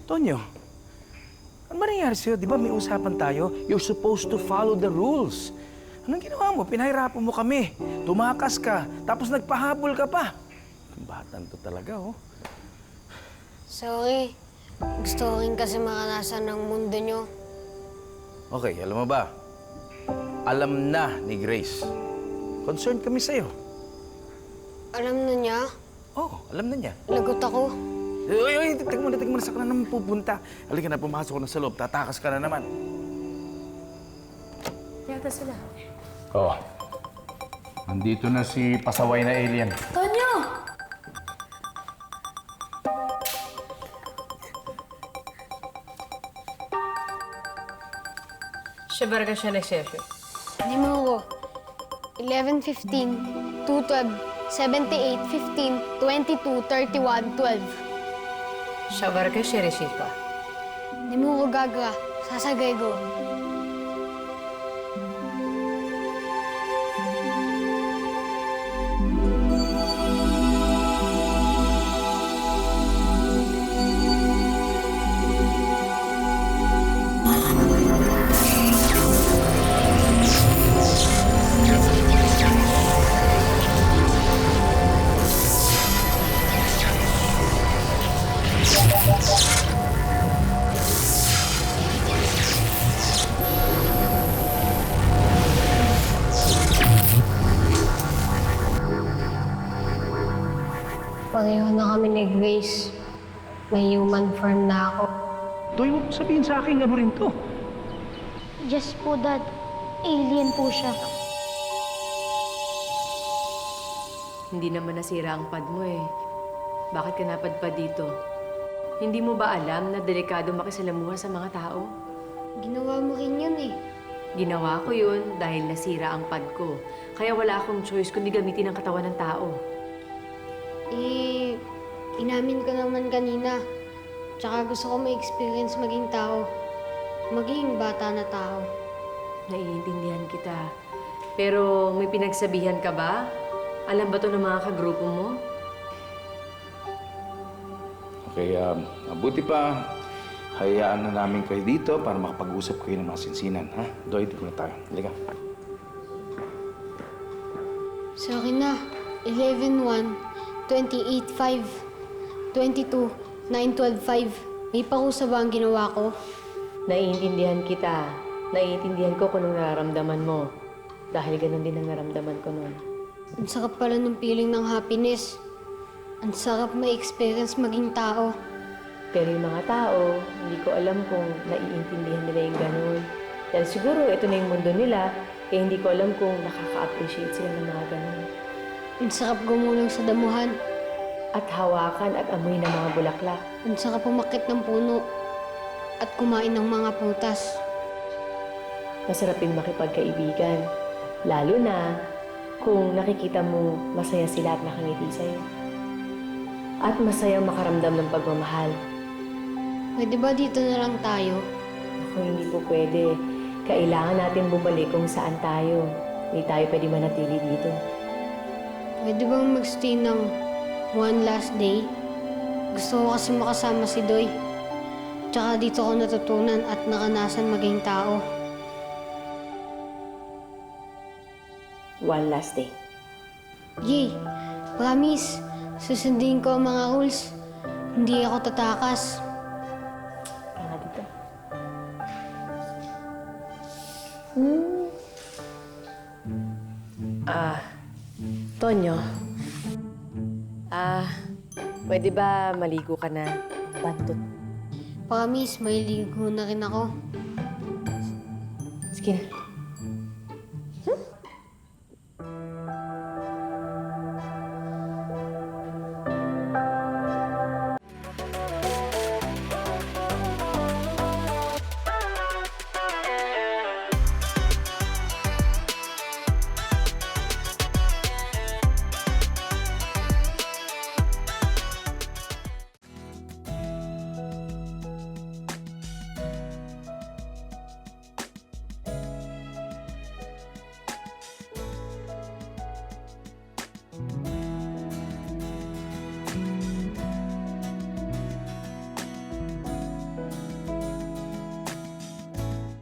Tonyo, ano ba nangyari sa'yo? Di ba may usapan tayo? You're supposed to follow the rules. Anong ginawa mo? Pinahirapan mo kami. Tumakas ka, tapos nagpahabol ka pa. Batan to talaga, oh. Sorry. Gusto ko rin kasi makanasan ng mundo nyo. Okay, alam mo ba? Alam na ni Grace. Concerned kami sa'yo. Alam na niya? Oo, alam na niya. Lagot ako. Uy, tignan mo na, saan ka na naman pupunta. Halika na, pumasok ko na sa loob, tatakas ka na naman. Yata sila. Oo. Nandito na si pasaway na alien. Tonyo! Siya siya nagsesyo. Hindi mo ko. 11:15, 2:12, 78, 15, 22, 31, 12. Siya siya resita. Hindi mo ko gaga. Sasagay ko. Pareho na kami ni Grace. May human form na ako. Toy, huwag mo sabihin sa akin ano rin to. Yes po, Dad. Alien po siya. Hindi naman nasira ang pad mo eh. Bakit ka napadpad dito? Hindi mo ba alam na delikado makisalamuha sa mga tao? Ginawa mo rin yun eh. Ginawa ko yun dahil nasira ang pad ko. Kaya wala akong choice kundi gamitin ang katawan ng tao. Inamin ko naman kanina. Tsaka gusto ko ma-experience maging tao. Maging bata na tao. Naiintindihan kita. Pero may pinagsabihan ka ba? Alam ba to ng mga kagrupo mo? Okay, mabuti pa. Hayaan na namin kayo dito para makapag-usap kayo ng masinsinan, ha? Doy, dito na tayo. Halika. Sorry na. 11:1, 28:5, 22, 9:12:5. May parusa ba ang ginawa ko? Naiintindihan kita. Naiintindihan ko kung anong nararamdaman mo. Dahil ganun din ang naramdaman ko noon. Ang sarap pala ng feeling ng happiness. Ang sarap ma-experience maging tao. Pero yung mga tao, hindi ko alam kung naiintindihan nila yung ganun. Dahil siguro ito na yung mundo nila, kaya hindi ko alam kung nakaka-appreciate sila ng mga ganun. Ang sarap gumulong sa damuhan. At hawakan at amoy ng mga bulaklak. Ang sarap umakit ng puno. At kumain ng mga prutas. Masarap din makipagkaibigan. Lalo na kung nakikita mo masaya sila at nakangiti sa'yo. At masayang makaramdam ng pagmamahal. Pwede ba dito na lang tayo? Ako hindi po pwede. Kailangan natin bumalik kung saan tayo. Hindi tayo pwede manatili dito. Pwede bang magstay ng one last day? Gusto ko kasi makasama si Doy. Tsaka dito ko natutunan at nakanasan maging tao. One last day. Yay! Promise! Susundin ko ang mga rules. Hindi ako tatakas. Kaya nga dito. Tonyo. Pwede ba maligo ka na? Bantot. Promise, may ligo na rin ako. Sige na.